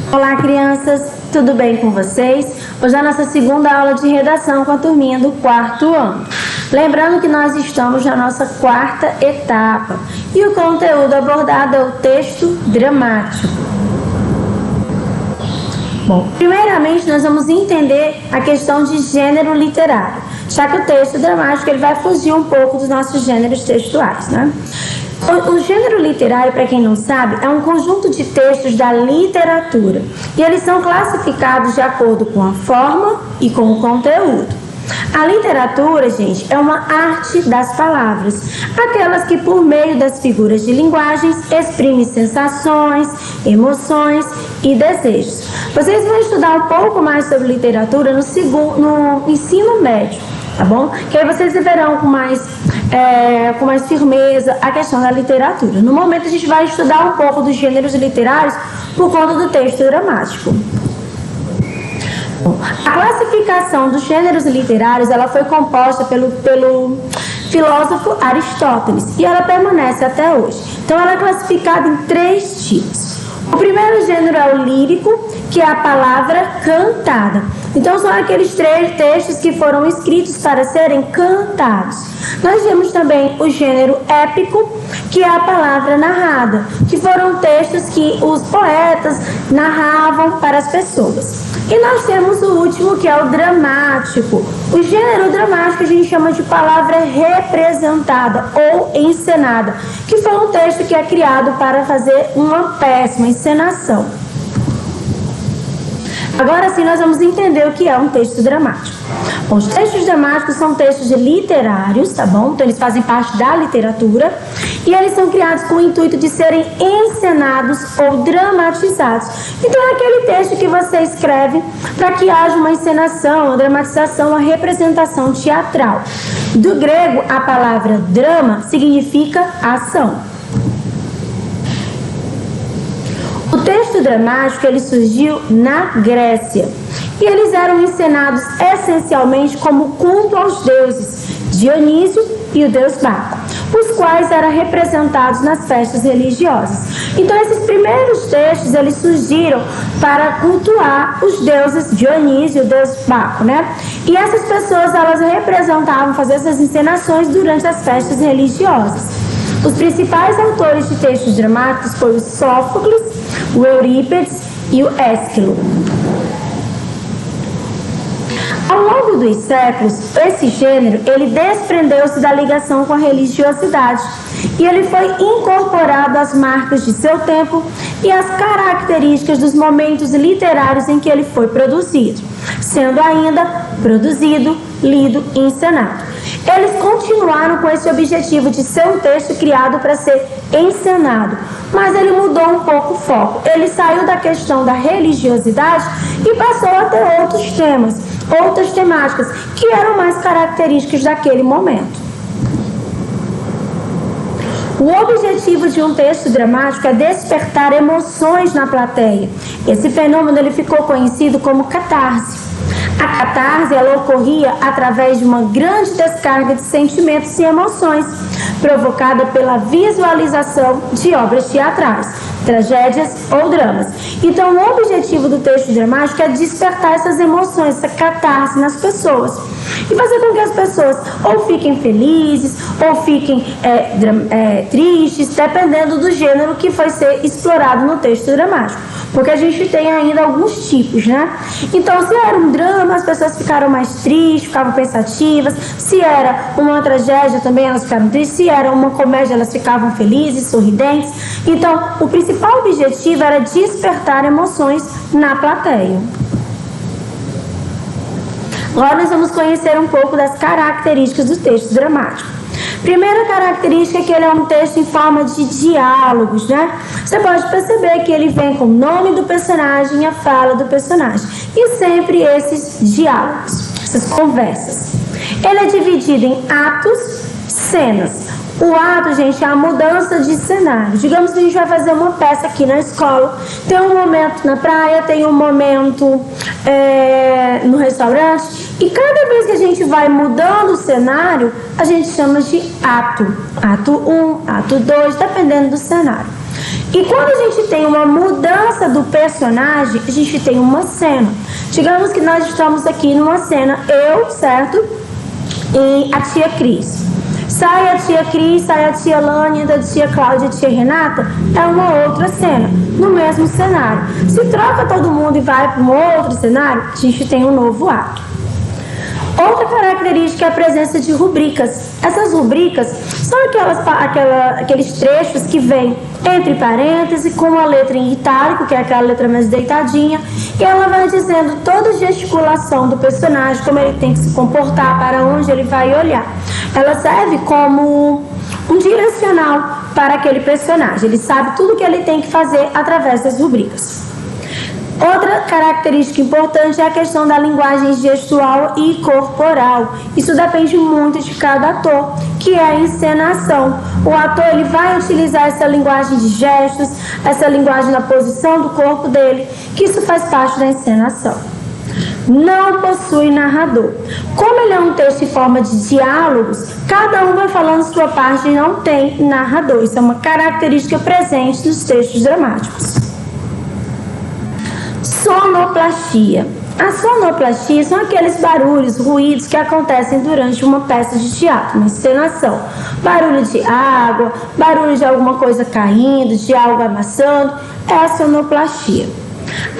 Olá, crianças, tudo bem com vocês? Hoje é a nossa segunda aula de redação com a turminha do quarto ano. Lembrando que nós estamos na nossa quarta etapa e o conteúdo abordado é o texto dramático. Bom, primeiramente nós vamos entender a questão de gênero literário, já que o texto dramático ele vai fugir um pouco dos nossos gêneros textuais, né? O gênero literário, para quem não sabe, é um conjunto de textos da literatura e eles são classificados de acordo com a forma e com o conteúdo. A literatura, gente, é uma arte das palavras, aquelas que por meio das figuras de linguagens exprimem sensações, emoções e desejos. Vocês vão estudar um pouco mais sobre literatura no ensino médio, tá bom? Que aí vocês verão com mais firmeza a questão da literatura. No momento a gente vai estudar um pouco dos gêneros literários por conta do texto dramático. A classificação dos gêneros literários ela foi composta pelo filósofo Aristóteles e ela permanece até hoje. Então ela é classificada em 3 tipos. O primeiro gênero é o lírico, que é a palavra cantada. Então são aqueles 3 textos que foram escritos para serem cantados. Nós temos também o gênero épico, que é a palavra narrada, que foram textos que os poetas narravam para as pessoas. E nós temos o último, que é o dramático. O gênero dramático a gente chama de palavra representada ou encenada, que foi um texto que é criado para fazer uma peça, uma encenação. Agora sim nós vamos entender o que é um texto dramático. Bom, os textos dramáticos são textos literários, tá bom? Então eles fazem parte da literatura e eles são criados com o intuito de serem encenados ou dramatizados. Então é aquele texto que você escreve para que haja uma encenação, uma dramatização, uma representação teatral. Do grego, a palavra drama significa ação. O texto dramático ele surgiu na Grécia e eles eram encenados essencialmente como culto aos deuses Dionísio e o deus Baco, os quais eram representados nas festas religiosas. Então esses primeiros textos eles surgiram para cultuar os deuses Dionísio e o deus Baco, né? E essas pessoas elas representavam fazer essas encenações durante as festas religiosas. Os principais autores de textos dramáticos foram o Sófocles, o Eurípides e o Ésquilo. Ao longo dos séculos, esse gênero ele desprendeu-se da ligação com a religiosidade e ele foi incorporado às marcas de seu tempo e às características dos momentos literários em que ele foi produzido, sendo ainda produzido, lido e encenado. Eles continuaram com esse objetivo de ser um texto criado para ser encenado, mas ele mudou um pouco o foco. Ele saiu da questão da religiosidade e passou a ter outros temas, outras temáticas que eram mais características daquele momento. O objetivo de um texto dramático é despertar emoções na plateia. Esse fenômeno ele ficou conhecido como catarse. A catarse ela ocorria através de uma grande descarga de sentimentos e emoções, provocada pela visualização de obras teatrais, tragédias ou dramas. Então, o objetivo do texto dramático é despertar essas emoções, essa catarse nas pessoas e fazer com que as pessoas ou fiquem felizes ou fiquem tristes, dependendo do gênero que foi ser explorado no texto dramático. Porque a gente tem ainda alguns tipos, né? Então, se era um drama, as pessoas ficaram mais tristes, ficavam pensativas. Se era uma tragédia, também elas ficaram tristes. Se era uma comédia, elas ficavam felizes, sorridentes. Então, o principal objetivo era despertar emoções na plateia. Agora nós vamos conhecer um pouco das características do texto dramático. Primeira característica é que ele é um texto em forma de diálogos, né? Você pode perceber que ele vem com o nome do personagem e a fala do personagem. E sempre esses diálogos, essas conversas. Ele é dividido em atos, cenas. O ato, gente, é a mudança de cenário. Digamos que a gente vai fazer uma peça aqui na escola. Tem um momento na praia, tem um momento no restaurante. E cada vez que a gente vai mudando o cenário, a gente chama de ato. Ato 1, ato 2, dependendo do cenário. E quando a gente tem uma mudança do personagem, a gente tem uma cena. Digamos que nós estamos aqui numa cena, eu, certo? E a tia Cris. Sai a tia Cris, sai a tia Lânia, a tia Cláudia, a tia Renata, é uma outra cena, no mesmo cenário. Se troca todo mundo e vai para um outro cenário, a gente tem um novo ato. Outra característica é a presença de rubricas. Essas rubricas são aqueles trechos que vêm entre parênteses, com a letra em itálico, que é aquela letra mais deitadinha, e ela vai dizendo toda a gesticulação do personagem, como ele tem que se comportar, para onde ele vai olhar. Ela serve como um direcional para aquele personagem. Ele sabe tudo o que ele tem que fazer através das rubricas. Outra característica importante é a questão da linguagem gestual e corporal. Isso depende muito de cada ator, que é a encenação. O ator ele vai utilizar essa linguagem de gestos, essa linguagem da posição do corpo dele, que isso faz parte da encenação. Não possui narrador. Como ele é um texto em forma de diálogos, cada um vai falando sua parte e não tem narrador. Isso é uma característica presente nos textos dramáticos. Sonoplastia. A sonoplastia são aqueles barulhos, ruídos que acontecem durante uma peça de teatro, uma encenação. Barulho de água, barulho de alguma coisa caindo, de algo amassando, é a sonoplastia.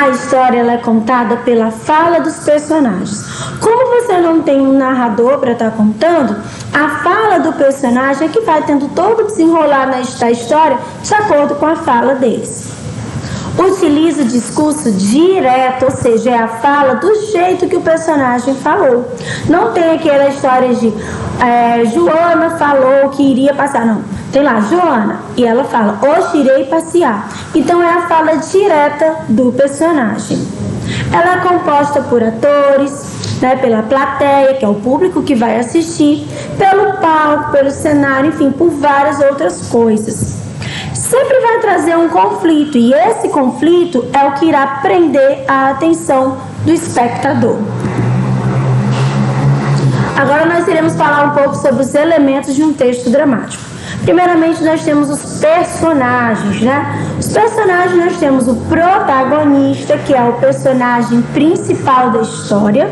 A história ela é contada pela fala dos personagens. Como você não tem um narrador para estar contando, a fala do personagem é que vai tendo todo o desenrolar da história de acordo com a fala deles. Utiliza o discurso direto, ou seja, é a fala do jeito que o personagem falou. Não tem aquela história de Joana falou que iria passear, não. Tem lá, Joana, e ela fala, hoje irei passear. Então é a fala direta do personagem. Ela é composta por atores, pela plateia, que é o público que vai assistir, pelo palco, pelo cenário, enfim, por várias outras coisas. Sempre vai trazer um conflito, e esse conflito é o que irá prender a atenção do espectador. Agora nós iremos falar um pouco sobre os elementos de um texto dramático. Primeiramente nós temos os personagens, Os personagens nós temos o protagonista, que é o personagem principal da história.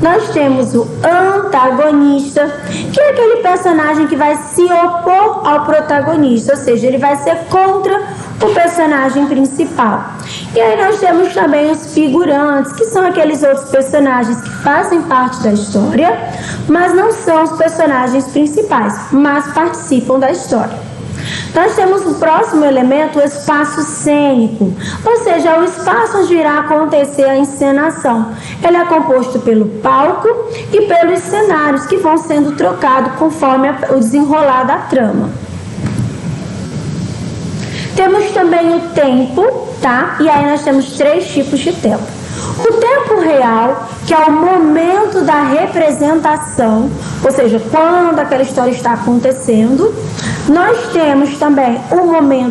Nós temos o antagonista, que é aquele personagem que vai se opor ao protagonista, ou seja, ele vai ser contra o personagem principal. E aí nós temos também os figurantes, que são aqueles outros personagens que fazem parte da história, mas não são os personagens principais, mas participam da história. Nós temos o próximo elemento, o espaço cênico, ou seja, é o espaço onde irá acontecer a encenação. Ele é composto pelo palco e pelos cenários que vão sendo trocados conforme o desenrolar da trama. Temos também o tempo, E aí nós temos 3 tipos de tempo. O tempo real, que é o momento da representação, ou seja, quando aquela história está acontecendo. Nós temos também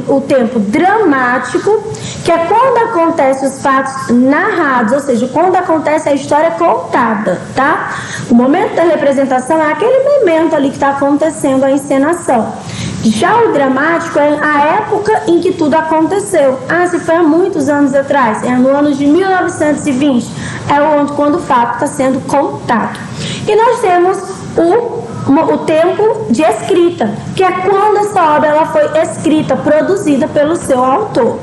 o tempo dramático, que é quando acontecem os fatos narrados, ou seja, quando acontece a história contada, O momento da representação é aquele momento ali que está acontecendo a encenação. Já o dramático é a época em que tudo aconteceu. Se foi há muitos anos atrás, é no ano de 1920, quando o fato está sendo contado. E nós temos o tempo de escrita, que é quando essa obra ela foi escrita, produzida pelo seu autor.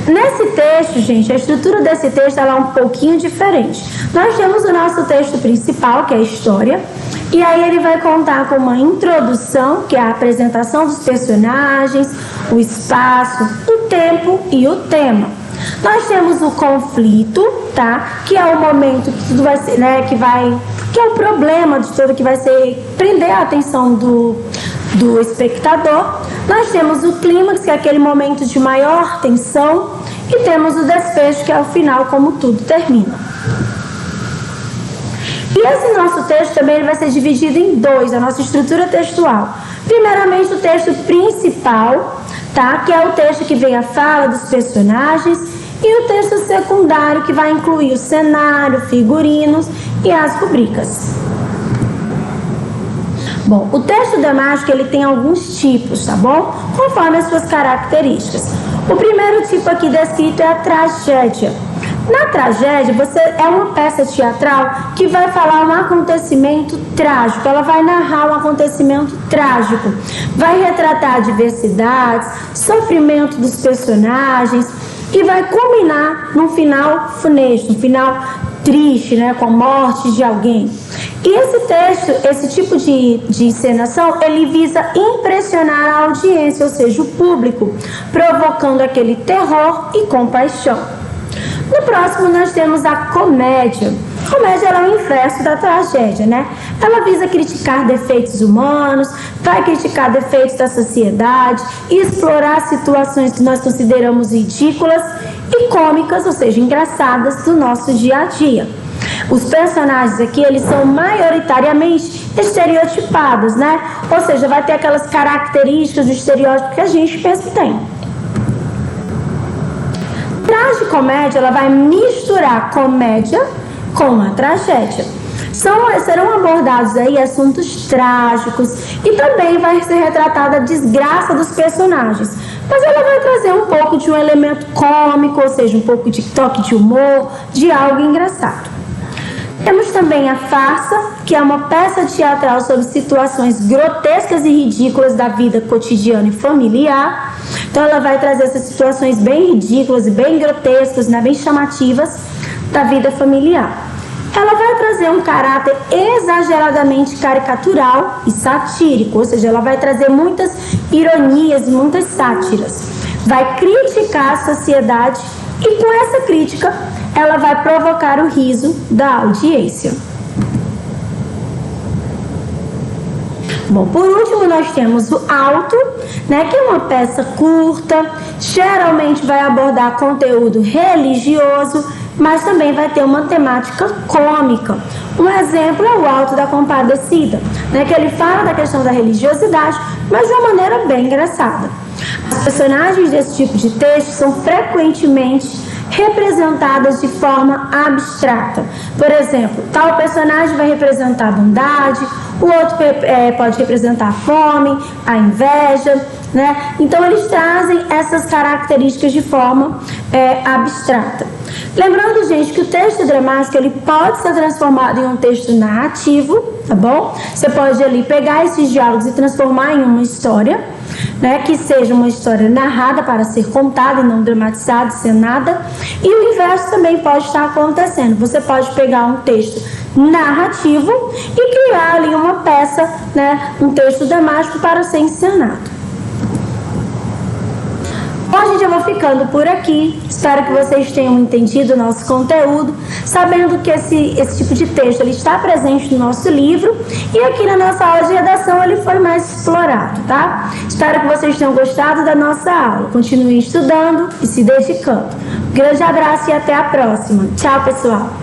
Nesse texto, gente, a estrutura desse texto ela é um pouquinho diferente. Nós temos o nosso texto principal, que é a história, e aí ele vai contar com uma introdução, que é a apresentação dos personagens, o espaço, o tempo e o tema. Nós temos o conflito, que é o momento que tudo vai ser, que é o problema de tudo, que vai ser prender a atenção do espectador. Nós temos o clímax, que é aquele momento de maior tensão, e temos o desfecho, que é o final, como tudo termina. E esse nosso texto também ele vai ser dividido em 2, a nossa estrutura textual. Primeiramente, o texto principal, que é o texto que vem a fala dos personagens, e o texto secundário, que vai incluir o cenário, figurinos e as rubricas. Bom, o texto dramático ele tem alguns tipos, tá bom? Conforme as suas características. O primeiro tipo aqui descrito é a tragédia. Na tragédia, é uma peça teatral que vai falar um acontecimento trágico, ela vai narrar um acontecimento trágico, vai retratar adversidades, sofrimento dos personagens e vai culminar num final funesto, um final triste, né, com a morte de alguém. E esse texto, esse tipo de encenação, ele visa impressionar a audiência, ou seja, o público, provocando aquele terror e compaixão. No próximo, nós temos a comédia. A comédia ela é o inverso da tragédia, né? Ela visa criticar defeitos humanos, vai criticar defeitos da sociedade, explorar situações que nós consideramos ridículas e cômicas, ou seja, engraçadas do nosso dia a dia. Os personagens aqui, eles são maioritariamente estereotipados, né? Ou seja, vai ter aquelas características do estereótipo que a gente pensa que tem. Tragicomédia, ela vai misturar comédia com a tragédia. Serão abordados aí assuntos trágicos e também vai ser retratada a desgraça dos personagens. Mas ela vai trazer um pouco de um elemento cômico, ou seja, um pouco de toque de humor, de algo engraçado. Temos também a farsa, que é uma peça teatral sobre situações grotescas e ridículas da vida cotidiana e familiar. Então ela vai trazer essas situações bem ridículas e bem grotescas, né, bem chamativas da vida familiar. Ela vai trazer um caráter exageradamente caricatural e satírico, ou seja, ela vai trazer muitas ironias e muitas sátiras. Vai criticar a sociedade e com essa crítica ela vai provocar o riso da audiência. Bom, por último nós temos o alto, né, que é uma peça curta, geralmente vai abordar conteúdo religioso, mas também vai ter uma temática cômica. Um exemplo é o Alto da Compadecida, né, que ele fala da questão da religiosidade, mas de uma maneira bem engraçada. As personagens desse tipo de texto são frequentemente representadas de forma abstrata. Por exemplo, tal personagem vai representar a bondade, o outro pode representar a fome, a inveja, né? Então eles trazem essas características de forma abstrata. Lembrando, gente, que o texto dramático ele pode ser transformado em um texto narrativo, tá bom? Você pode ali pegar esses diálogos e transformar em uma história, né, que seja uma história narrada para ser contada e não dramatizada, encenada. E o inverso também pode estar acontecendo. Você pode pegar um texto narrativo e criar ali uma peça, né, um texto dramático para ser encenado. Bom, gente, eu vou ficando por aqui. Espero que vocês tenham entendido o nosso conteúdo, sabendo que esse tipo de texto ele está presente no nosso livro e aqui na nossa aula de redação ele foi mais explorado, tá? Espero que vocês tenham gostado da nossa aula. Continuem estudando e se dedicando. Um grande abraço e até a próxima. Tchau, pessoal!